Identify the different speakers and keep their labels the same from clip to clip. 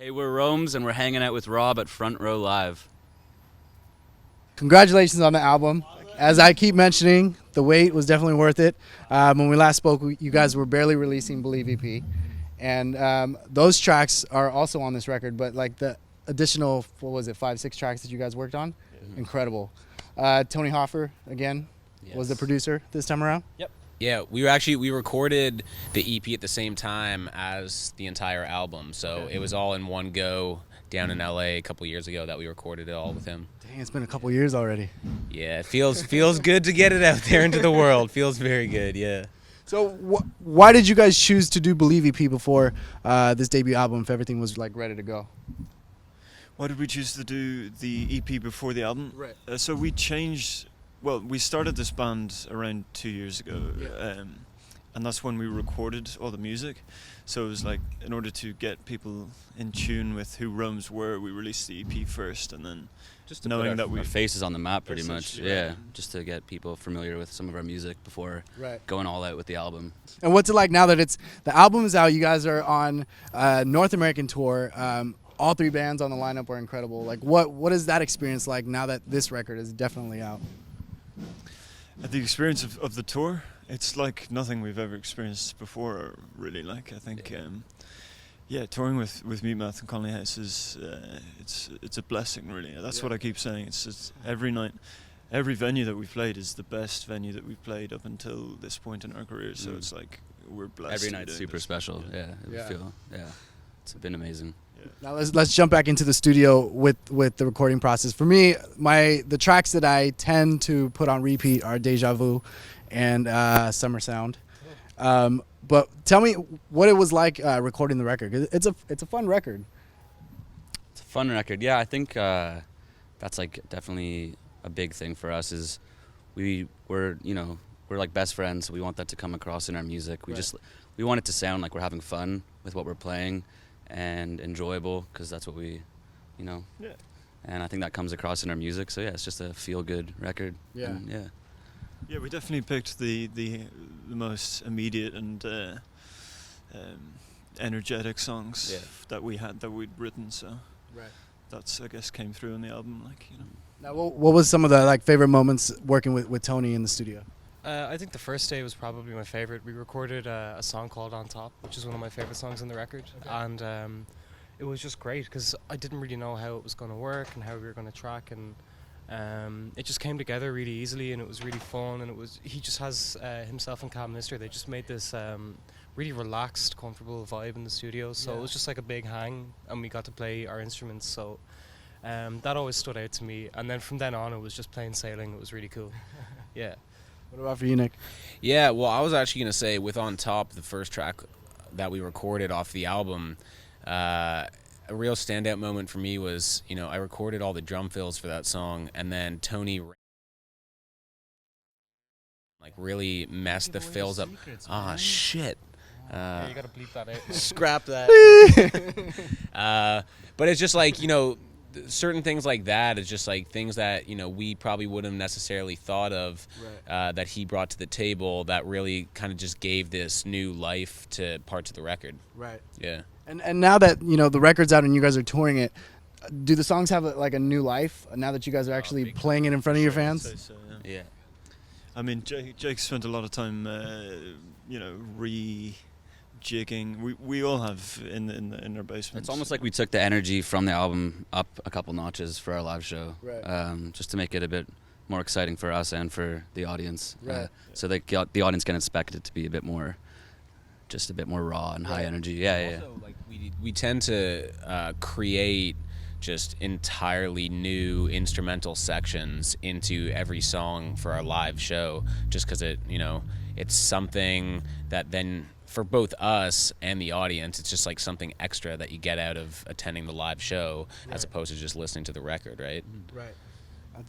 Speaker 1: Hey, we're ROMES, and we're hanging out with Rob at Front Row Live.
Speaker 2: Congratulations on the album. As I keep mentioning, the wait was definitely worth it. When we last spoke, you guys were barely releasing Believe EP, and those tracks are also on this record. But like the additional, what was it, 5, 6 tracks that you guys worked on, incredible. Tony Hoffer again was the producer this time around.
Speaker 3: Yep. Yeah, we recorded the EP at the same time as the entire album, so it was all in one go down in LA a couple years ago that we recorded it all with him.
Speaker 2: Dang, it's been a couple years already.
Speaker 3: Yeah, it feels good to get it out there into the world. Feels very good, yeah.
Speaker 2: So why did you guys choose to do Believe EP before this debut album if everything was like ready to go?
Speaker 4: Why did we choose to do the EP before the album?
Speaker 2: Right.
Speaker 4: So we changed. Well, we started this band around 2 years ago, and that's when we recorded all the music. So it was like, in order to get people in tune with who ROMES were, we released the EP first, and then
Speaker 1: Just to
Speaker 4: knowing
Speaker 1: put
Speaker 4: that
Speaker 1: our faces on the map, pretty much.
Speaker 4: Essentially,
Speaker 1: Yeah,
Speaker 4: right.
Speaker 1: just to get people familiar with some of our music before
Speaker 2: Right.
Speaker 1: going all out with the album.
Speaker 2: And what's it like now that the album is out? You guys are on North American tour. All 3 bands on the lineup are incredible. Like, what is that experience like now that this record is definitely out?
Speaker 4: the experience of the tour, it's like nothing we've ever experienced before, really. Like, I think, touring with Mutemath and Conley House is it's a blessing, really. That's what I keep saying. It's every night, every venue that we've played is the best venue that we've played up until this point in our career. So it's like we're blessed.
Speaker 1: Every
Speaker 4: to be
Speaker 1: night's
Speaker 4: doing
Speaker 1: super
Speaker 4: this.
Speaker 1: special. Yeah,
Speaker 2: Yeah.
Speaker 1: It's been amazing.
Speaker 2: Now let's jump back into the studio with the recording process. For me, the tracks that I tend to put on repeat are Deja Vu and Summer Sound. But tell me what it was like recording the record. 'Cause it's a fun record.
Speaker 1: It's a fun record. Yeah, I think that's like definitely a big thing for us. Is we're like best friends. So we want that to come across in our music. We want it to sound like we're having fun with what we're playing and enjoyable, because that's what we.
Speaker 4: Yeah.
Speaker 1: And I think that comes across in our music. So yeah, it's just a feel-good record.
Speaker 2: Yeah.
Speaker 1: And, yeah.
Speaker 4: Yeah, we definitely picked the most immediate and energetic songs that we'd written. So that's, I guess, came through in the album.
Speaker 2: Now, what was some of the like favorite moments working with Tony in the studio?
Speaker 5: I think the first day was probably my favorite. We recorded a song called On Top, which is one of my favorite songs on the record. And it was just great because I didn't really know how it was going to work and how we were going to track, and it just came together really easily, and it was really fun. And he just has himself and Cam Mister. They just made this really relaxed, comfortable vibe in the studio. So it was just like a big hang, and we got to play our instruments. So that always stood out to me. And then from then on, it was just plain sailing. It was really cool. Yeah.
Speaker 2: What about for you, Nick?
Speaker 3: Yeah, well, I was actually going to say, with On Top, the first track that we recorded off the album, a real standout moment for me was, I recorded all the drum fills for that song, and then Tony really messed the fills up. Shit.
Speaker 5: Yeah, you gotta bleep that out.
Speaker 3: Scrap that. But it's just like, certain things like that is just like things that, we probably wouldn't have necessarily thought of that he brought to the table that really kind of just gave this new life to parts of the record.
Speaker 2: Right.
Speaker 3: Yeah.
Speaker 2: And now that the record's out and you guys are touring it, do the songs have a new life now that you guys are actually playing it in front of your fans?
Speaker 4: So, yeah.
Speaker 3: Yeah.
Speaker 4: I mean, Jake spent a lot of time, rejigging. We all have in our basement.
Speaker 1: It's almost like we took the energy from the album up a couple notches for our live show,
Speaker 2: Right.
Speaker 1: just to make it a bit more exciting for us and for the audience,
Speaker 2: Right.
Speaker 1: so that the audience can expect it to be a bit more raw and high energy. Yeah.
Speaker 3: Also, like we tend to create just entirely new instrumental sections into every song for our live show, just because it's something that then, for both us and the audience, it's just like something extra that you get out of attending the live show, as opposed to just listening to the record, right?
Speaker 2: Right.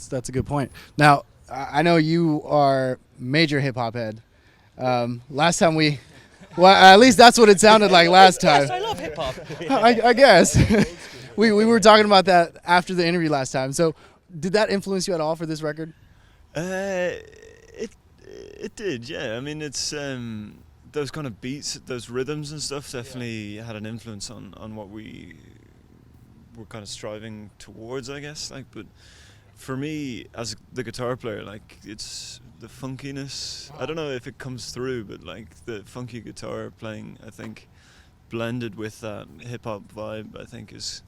Speaker 2: That's a good point. Now, I know you are major hip hop head. Last time well, at least that's what it sounded like last time.
Speaker 5: Yes, I love hip hop.
Speaker 2: I guess. we were talking about that after the interview last time. So, did that influence you at all for this record?
Speaker 4: It did, yeah. I mean, it's those kind of beats, those rhythms and stuff definitely had an influence on what we we're kind of striving towards, I guess. Like, but for me as the guitar player, like it's the funkiness. I don't know if it comes through, but like the funky guitar playing, I think, blended with that hip hop vibe, I think is.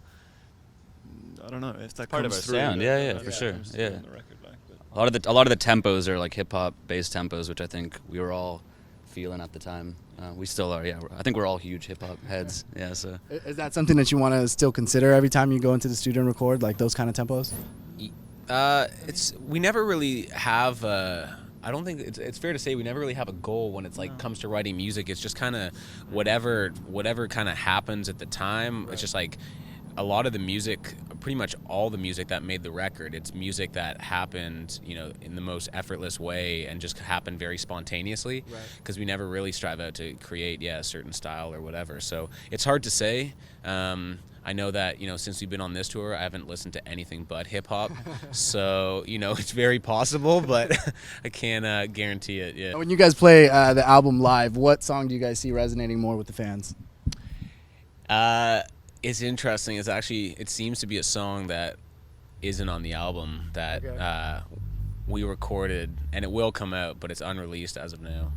Speaker 4: I don't know if that
Speaker 1: Part of
Speaker 4: comes
Speaker 1: our
Speaker 4: through.
Speaker 1: sound, yeah, for sure, yeah.
Speaker 4: On the record, like, but
Speaker 1: A lot of the tempos are like hip hop based tempos, which I think we were all feeling at the time. We still are, yeah. I think we're all huge hip hop heads, yeah. So
Speaker 2: Is that something that you want to still consider every time you go into the studio and record, like those kind of tempos?
Speaker 3: We never really have. I don't think it's fair to say we never really have a goal when it's like comes to writing music. It's just kind of whatever kind of happens at the time. Right. It's just like a lot of the music, pretty much all the music that made the record, it's music that happened, in the most effortless way and just happened very spontaneously. Because we never really strive out to create, a certain style or whatever. So it's hard to say. I know that, since we've been on this tour, I haven't listened to anything but hip hop. So, it's very possible, but I can't guarantee it yet.
Speaker 2: When you guys play the album live, what song do you guys see resonating more with the fans?
Speaker 3: It's interesting. It seems to be a song that isn't on the album that we recorded, and it will come out, but it's unreleased as of now.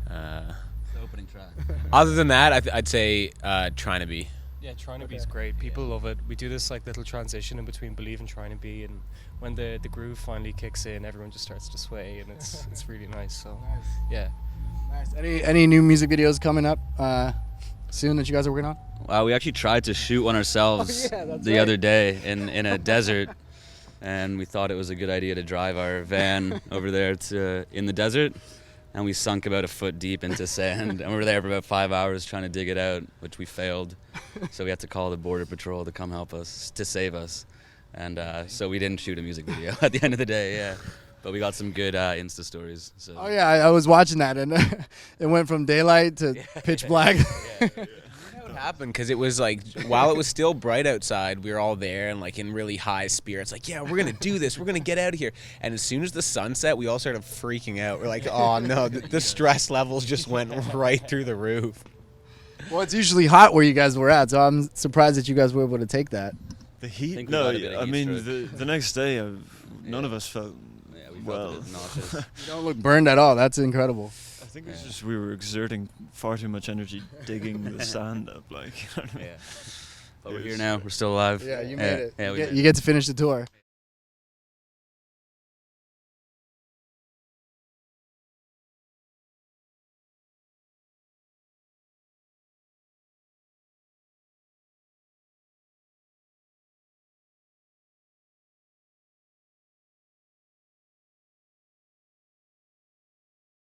Speaker 1: the opening track.
Speaker 3: Other than that, I'd say Trying to Be.
Speaker 5: Yeah, Trying to Be is great. People love it. We do this like little transition in between Believe and Trying to Be, and when the groove finally kicks in, everyone just starts to sway, and it's really nice. So yeah.
Speaker 2: Nice. Any new music videos coming up soon that you guys are working on?
Speaker 1: We actually tried to shoot one ourselves the other day in a desert, and we thought it was a good idea to drive our van over there in the desert, and we sunk about a foot deep into sand, and we were there for about 5 hours trying to dig it out, which we failed. So we had to call the border patrol to come help us, to save us, and so we didn't shoot a music video at the end of the day. Yeah. But we got some good Insta stories. So.
Speaker 2: Oh yeah, I was watching that, and it went from daylight to pitch black.
Speaker 3: What happened? Because it was like while it was still bright outside, we were all there and like in really high spirits. Like, yeah, we're gonna do this. We're gonna get out of here. And as soon as the sun set, we all started freaking out. We're like, oh no, the stress levels just went right through the roof.
Speaker 2: Well, it's usually hot where you guys were at, so I'm surprised that you guys were able to take that.
Speaker 4: The heat?
Speaker 1: We
Speaker 4: No,
Speaker 1: got a bit of
Speaker 4: I
Speaker 1: heat
Speaker 4: mean
Speaker 1: stroke.
Speaker 4: the next day, none of us felt.
Speaker 1: Yeah, we
Speaker 4: Well.
Speaker 1: felt a bit nauseous.
Speaker 2: You don't look burned at all. That's incredible.
Speaker 4: I think it's just we were exerting far too much energy digging the sand up, like. You know what I mean?
Speaker 1: But we're here now. We're still alive.
Speaker 2: Yeah, you made it.
Speaker 1: Yeah,
Speaker 2: You get to finish the tour.